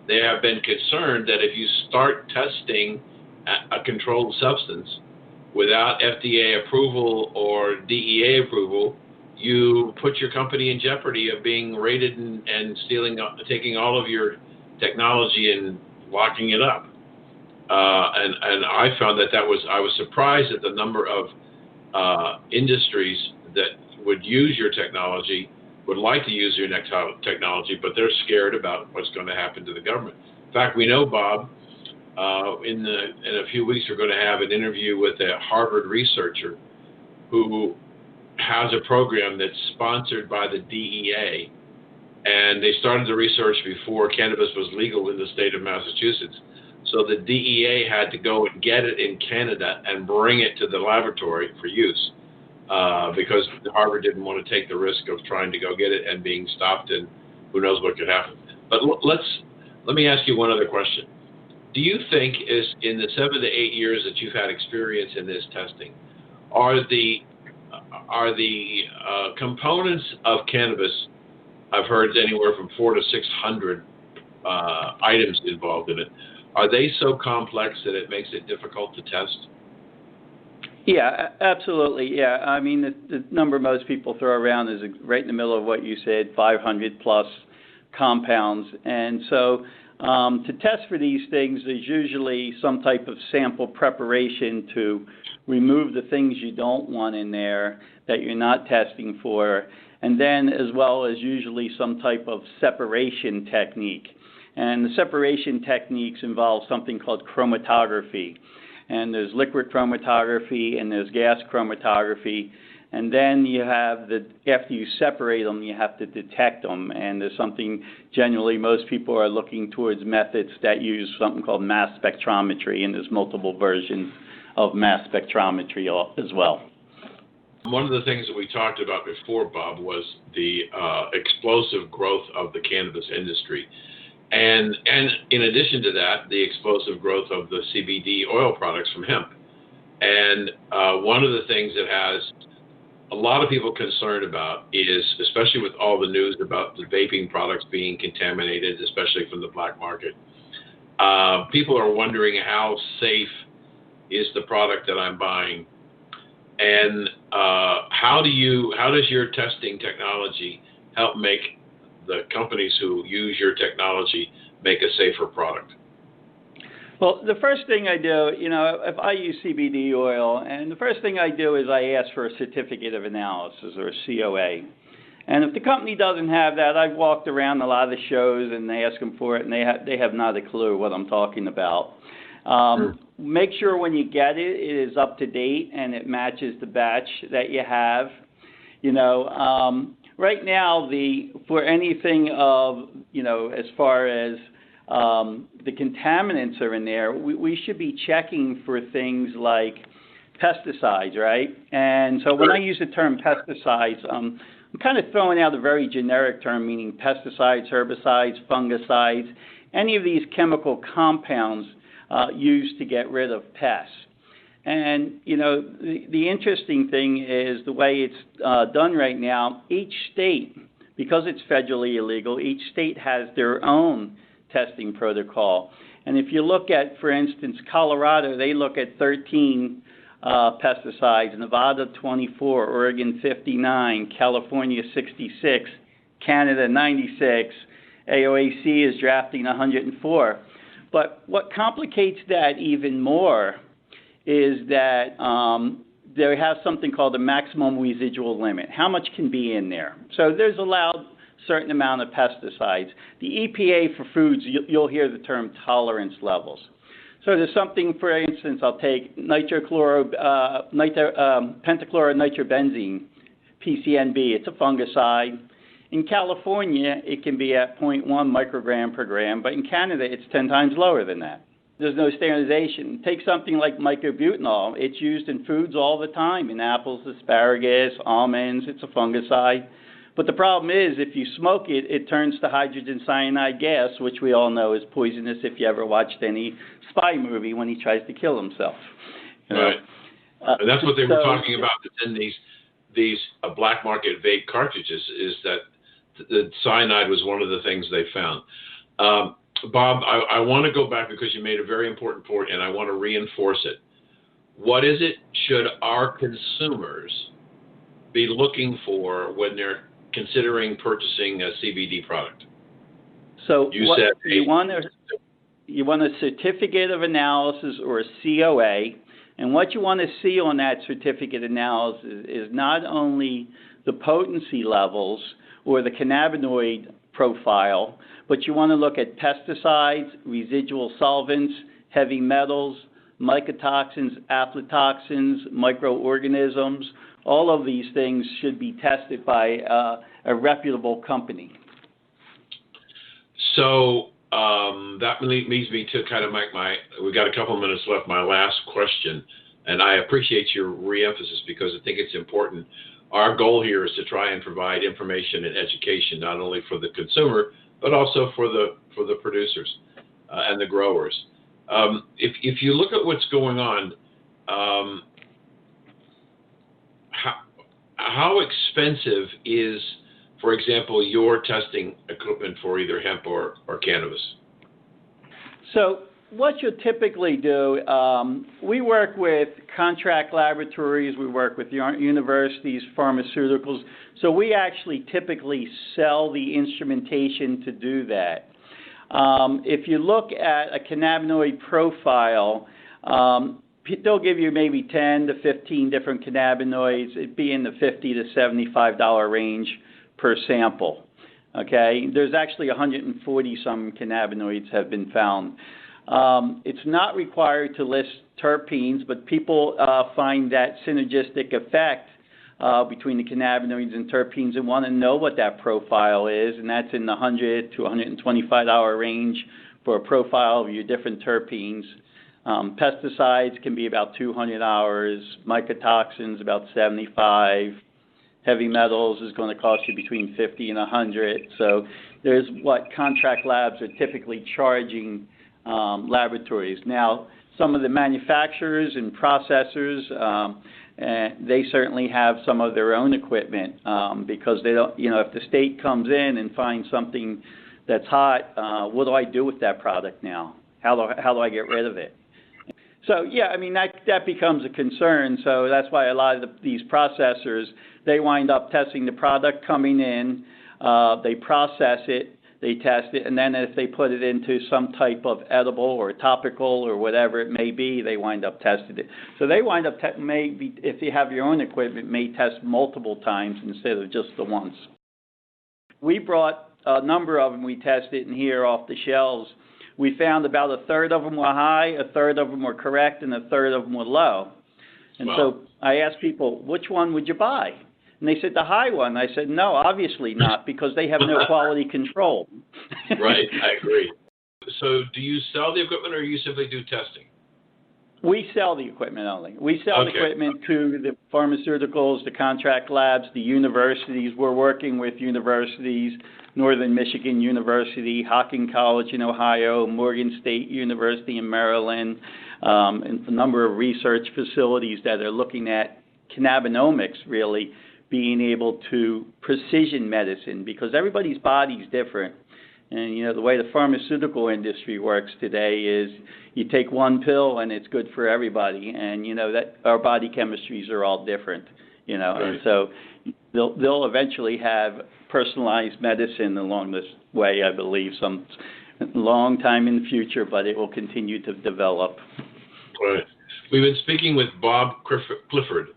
they have been concerned that if you start testing a controlled substance without FDA approval or DEA approval, you put your company in jeopardy of being raided and taking all of your technology and locking it up. And I found I was surprised at the number of industries that would use your technology, would like to use your technology, but they're scared about what's going to happen to the government. In fact, we know, Bob, in a few weeks, we're going to have an interview with a Harvard researcher who has a program that's sponsored by the DEA, and they started the research before cannabis was legal in the state of Massachusetts. So the DEA had to go and get it in Canada and bring it to the laboratory for use because Harvard didn't want to take the risk of trying to go get it and being stopped, and who knows what could happen. But let me ask you one other question. Do you think in the 7 to 8 years that you've had experience in this testing, are the components of cannabis, I've heard anywhere from 400 to 600 items involved in it, are they so complex that it makes it difficult to test? Yeah, absolutely. Yeah, I mean the number most people throw around is right in the middle of what you said, 500 plus compounds. And so to test for these things, there's usually some type of sample preparation to remove the things you don't want in there that you're not testing for, and then as well as usually some type of separation technique. And the separation techniques involve something called chromatography. And there's liquid chromatography and there's gas chromatography. And then you have after you separate them, you have to detect them. And there's something, generally most people are looking towards methods that use something called mass spectrometry, and there's multiple versions of mass spectrometry as well. One of the things that we talked about before, Bob, was the explosive growth of the cannabis industry. And in addition to that, the explosive growth of the CBD oil products from hemp. And one of the things that has a lot of people concerned about is, especially with all the news about the vaping products being contaminated, especially from the black market, people are wondering how safe is the product that I'm buying, and how does your testing technology help make the companies who use your technology make a safer product? Well, the first thing I do, if I use CBD oil, and the first thing I do is I ask for a certificate of analysis, or a COA. And if the company doesn't have that, I've walked around a lot of the shows and they ask them for it, and they have not a clue what I'm talking about. Make sure when you get it, it is up to date and it matches the batch that you have. Right now, for anything of, as far as the contaminants are in there, we should be checking for things like pesticides, right? And so when I use the term pesticides, I'm kind of throwing out a very generic term, meaning pesticides, herbicides, fungicides, any of these chemical compounds used to get rid of pests. And, the interesting thing is the way it's done right now, each state, because it's federally illegal, each state has their own testing protocol. And if you look at, for instance, Colorado, they look at 13 pesticides, Nevada 24, Oregon 59, California 66, Canada 96, AOAC is drafting 104. But what complicates that even more is that they have something called the maximum residual limit. How much can be in there? So there's allowed certain amount of pesticides. The EPA for foods, you'll hear the term tolerance levels. So there's something, for instance, I'll take pentachloronitrobenzene, PCNB. It's a fungicide. In California, it can be at 0.1 microgram per gram, but in Canada, it's 10 times lower than that. There's no standardization. Take something like mycobutanol. It's used in foods all the time, in apples, asparagus, almonds. It's a fungicide. But the problem is, if you smoke it, it turns to hydrogen cyanide gas, which we all know is poisonous if you ever watched any spy movie when he tries to kill himself. Right. And that's what they were talking about in these black market vape cartridges, is that the cyanide was one of the things they found. Bob, I want to go back because you made a very important point, and I want to reinforce it. What is it should our consumers be looking for when they're considering purchasing a CBD product? So you want a certificate of analysis, or a COA, and what you want to see on that certificate analysis is not only the potency levels or the cannabinoid profile, but you want to look at pesticides, residual solvents, heavy metals, mycotoxins, aflatoxins, microorganisms. All of these things should be tested by a reputable company. So that leads me to kind of we've got a couple of minutes left, my last question, and I appreciate your reemphasis because I think it's important. Our goal here is to try and provide information and education, not only for the consumer, but also for the producers and the growers. If you look at what's going on, how expensive is, for example, your testing equipment for either hemp or cannabis? So what you typically do, we work with contract laboratories, we work with universities, pharmaceuticals, so we actually typically sell the instrumentation to do that. If you look at a cannabinoid profile, they'll give you maybe 10 to 15 different cannabinoids. It'd be in the $50 to $75 range per sample. Okay, there's actually 140 some cannabinoids have been found. It's not required to list terpenes, but people find that synergistic effect between the cannabinoids and terpenes and want to know what that profile is, and that's in the $100 to $125 range for a profile of your different terpenes. Pesticides can be about $200, mycotoxins about $75. Heavy metals is going to cost you between $50 and $100. So there's what contract labs are typically charging laboratories. Now, some of the manufacturers and processors, they certainly have some of their own equipment because they don't. If the state comes in and finds something that's hot, what do I do with that product now? How do I get rid of it? So, that becomes a concern. So that's why a lot of these processors, they wind up testing the product coming in, they process it, they test it, and then if they put it into some type of edible or topical or whatever it may be, they wind up testing it. So they wind up, maybe if you have your own equipment, may test multiple times instead of just the once. We brought a number of them, we tested in here off the shelves. We found about a third of them were high, a third of them were correct, and a third of them were low. And so I asked people, which one would you buy? And they said, the high one. I said, no, obviously not, because they have no quality control. Right, I agree. So do you sell the equipment or you simply do testing? We sell the equipment only. We sell the equipment to the pharmaceuticals, the contract labs, the universities. We're working with universities, Northern Michigan University, Hocking College in Ohio, Morgan State University in Maryland, and a number of research facilities that are looking at cannabinomics, really being able to precision medicine, because everybody's body is different. And, the way the pharmaceutical industry works today is you take one pill and it's good for everybody. And, that our body chemistries are all different, Right. And so they'll eventually have personalized medicine along this way, I believe, some long time in the future, but it will continue to develop. Right. We've been speaking with Bob Clifford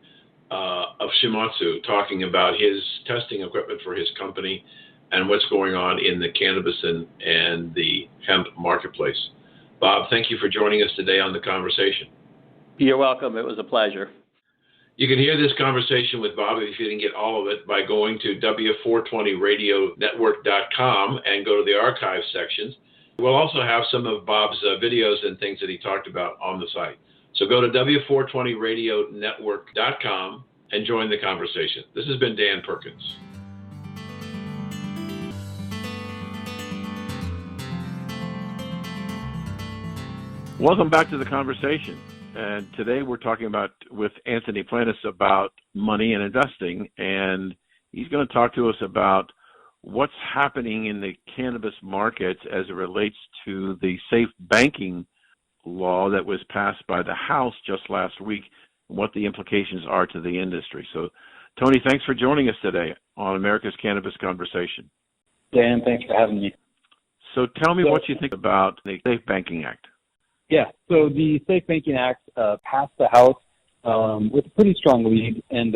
of Shimadzu, talking about his testing equipment for his company and what's going on in the cannabis and the hemp marketplace. Bob, thank you for joining us today on The Conversation. You're welcome. It was a pleasure. You can hear this conversation with Bob, if you didn't get all of it, by going to W420radionetwork.com and go to the archive sections. We'll also have some of Bob's videos and things that he talked about on the site. So go to W420radionetwork.com and join the conversation. This has been Dan Perkins. Welcome back to The Conversation. And today we're talking with Anthony Planas about money and investing. And he's going to talk to us about what's happening in the cannabis markets as it relates to the safe banking law that was passed by the House just last week, and what the implications are to the industry. So, Tony, thanks for joining us today on America's Cannabis Conversation. Dan, thanks for having me. So tell me what you think about the Safe Banking Act. Yeah, so the Safe Banking Act passed the House with a pretty strong lead, and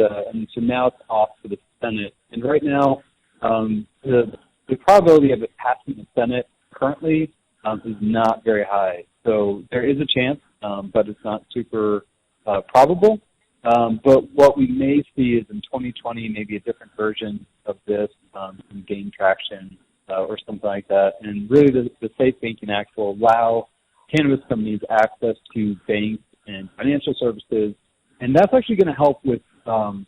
so now it's off to the Senate. And right now, the probability of it passing the Senate currently is not very high. So there is a chance, but it's not super probable. But what we may see is in 2020, maybe a different version of this can gain traction or something like that. And really, the Safe Banking Act will allow cannabis companies access to banks and financial services, and that's actually going to help with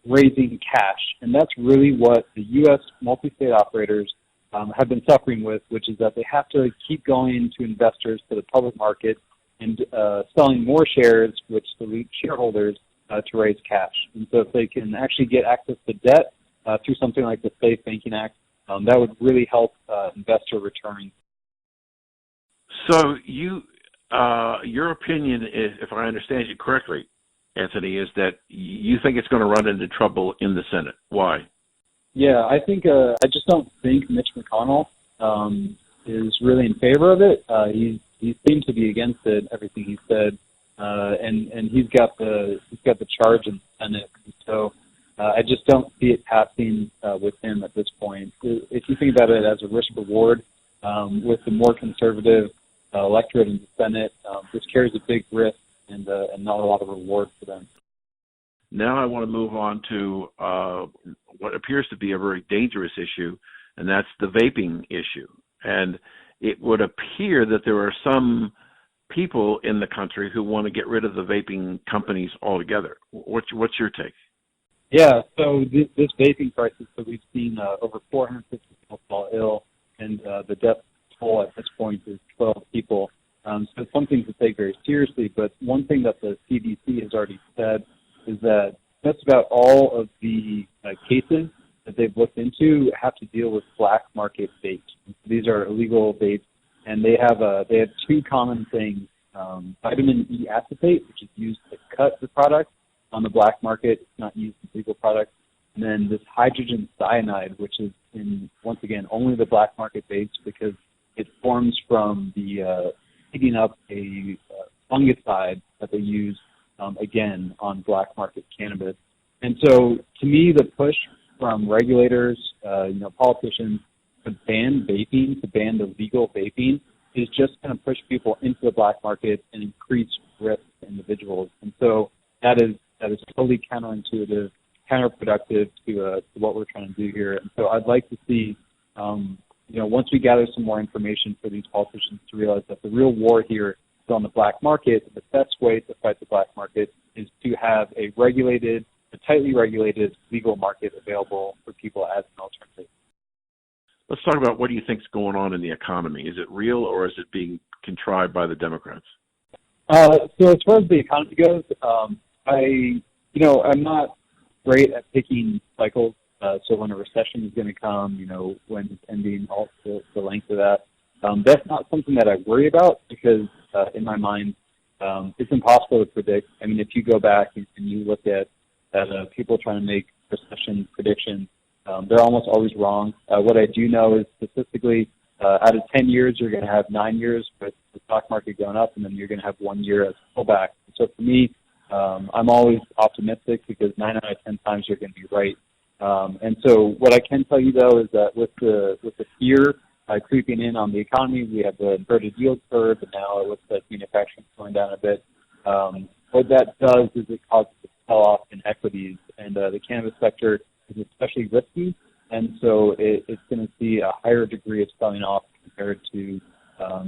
raising cash. And that's really what the U.S. multi-state operators have been suffering with, which is that they have to keep going to investors, to the public market, and selling more shares, which dilute shareholders to raise cash. And so if they can actually get access to debt through something like the Safe Banking Act, that would really help investor returns. So you your opinion is, if I understand you correctly, Anthony, is that you think it's going to run into trouble in the Senate. Why? Yeah, I think I just don't think Mitch McConnell is really in favor of it. He seemed to be against it. Everything he said, and he's got the charge in the Senate. So I just don't see it passing with him at this point. If you think about it as a risk reward, with the more conservative electorate in the Senate, this carries a big risk and not a lot of reward for them. Now I want to move on to what appears to be a very dangerous issue, and that's the vaping issue. And it would appear that there are some people in the country who want to get rid of the vaping companies altogether. What's your take? Yeah, so this vaping crisis that we've seen, over 450 people fall ill, and the death toll at this point is 12 people. So it's something to take very seriously. But one thing that the CDC has already said is that just about all of the cases that they've looked into have to deal with black market vapes. These are illegal vapes, and they have two common things: vitamin E acetate, which is used to cut the product on the black market. It's not used in legal products. And then this hydrogen cyanide, which is in, once again, only the black market vapes because it forms from the heating up a fungicide that they use, again, on black market cannabis. And so, to me, the push from regulators, politicians, to ban vaping, to ban the legal vaping, is just going to push people into the black market and increase risk to individuals. And so that is totally counterintuitive, counterproductive to what we're trying to do here. And so I'd like to see, once we gather some more information for these politicians to realize that the real war here is on the black market, and the best way to fight the black market is to have a tightly regulated legal market available for people as an alternative. Let's talk about what do you think is going on in the economy. Is it real or is it being contrived by the Democrats? So as far as the economy goes, I'm not great at picking cycles. So when a recession is going to come, when it's ending, all the length of that, that's not something that I worry about because in my mind, it's impossible to predict. I mean, if you go back and you look at people trying to make recession predictions, they're almost always wrong. What I do know is statistically, out of 10 years, you're going to have 9 years with the stock market going up, and then you're going to have 1 year as a pullback. So for me, I'm always optimistic because 9 out of 10 times you're going to be right. And so what I can tell you, though, is that with the fear creeping in on the economy, we have the inverted yield curve, and now it looks like manufacturing is going down a bit. What that does is it causes a sell-off in equities, and the cannabis sector is especially risky, and so it's going to see a higher degree of selling off compared to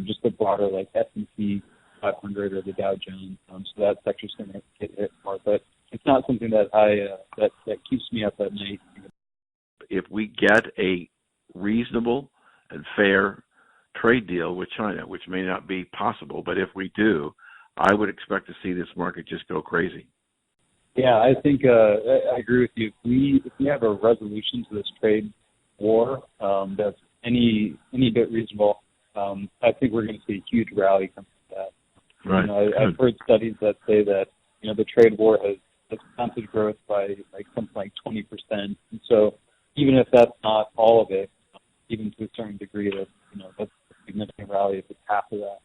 just the broader like S&P 500 or the Dow Jones. So that sector's going to get hit more, but it's not something that that keeps me up at night. If we get a reasonable and fair trade deal with China, which may not be possible, but if we do, I would expect to see this market just go crazy. Yeah, I think I agree with you. If we have a resolution to this trade war that's any bit reasonable, I think we're going to see a huge rally come from that. Right. I've heard studies that say that the trade war has stunted growth by something like 20%. And so even if that's not all of it, even to a certain degree, that's a significant rally if it's half of that.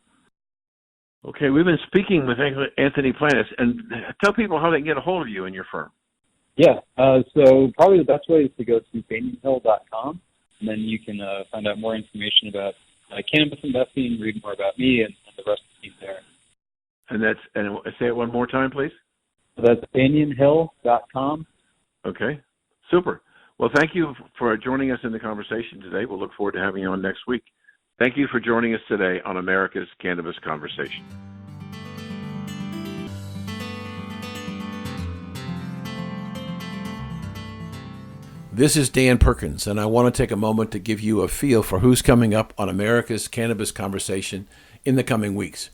Okay, we've been speaking with Anthony Planas, and tell people how they can get a hold of you and your firm. Yeah, so probably the best way is to go to banyanhill.com, and then you can find out more information about cannabis investing, read more about me and the rest of the team there. And say it one more time, please. So that's banyanhill.com. Okay, super. Well, thank you for joining us in the conversation today. We'll look forward to having you on next week. Thank you for joining us today on America's Cannabis Conversation. This is Dan Perkins, and I want to take a moment to give you a feel for who's coming up on America's Cannabis Conversation in the coming weeks.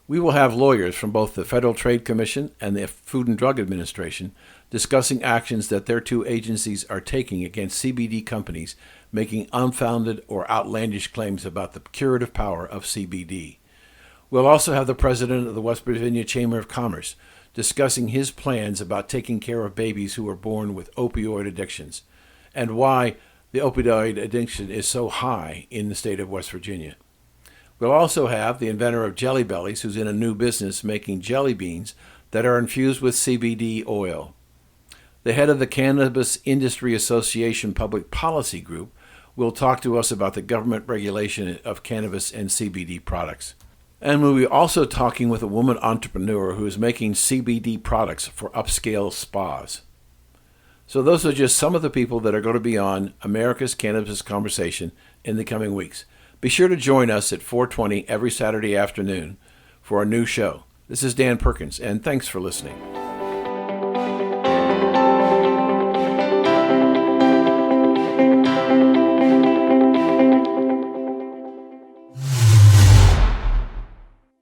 We will have lawyers from both the Federal Trade Commission and the Food and Drug Administration discussing actions that their two agencies are taking against CBD companies making unfounded or outlandish claims about the curative power of CBD. We'll also have the president of the West Virginia Chamber of Commerce discussing his plans about taking care of babies who are born with opioid addictions and why the opioid addiction is so high in the state of West Virginia. We'll also have the inventor of Jelly Bellies, who's in a new business making jelly beans that are infused with CBD oil. The head of the Cannabis Industry Association Public Policy Group will talk to us about the government regulation of cannabis and CBD products. And we'll be also talking with a woman entrepreneur who is making CBD products for upscale spas. So those are just some of the people that are going to be on America's Cannabis Conversation in the coming weeks. Be sure to join us at 4:20 every Saturday afternoon for a new show. This is Dan Perkins, and thanks for listening.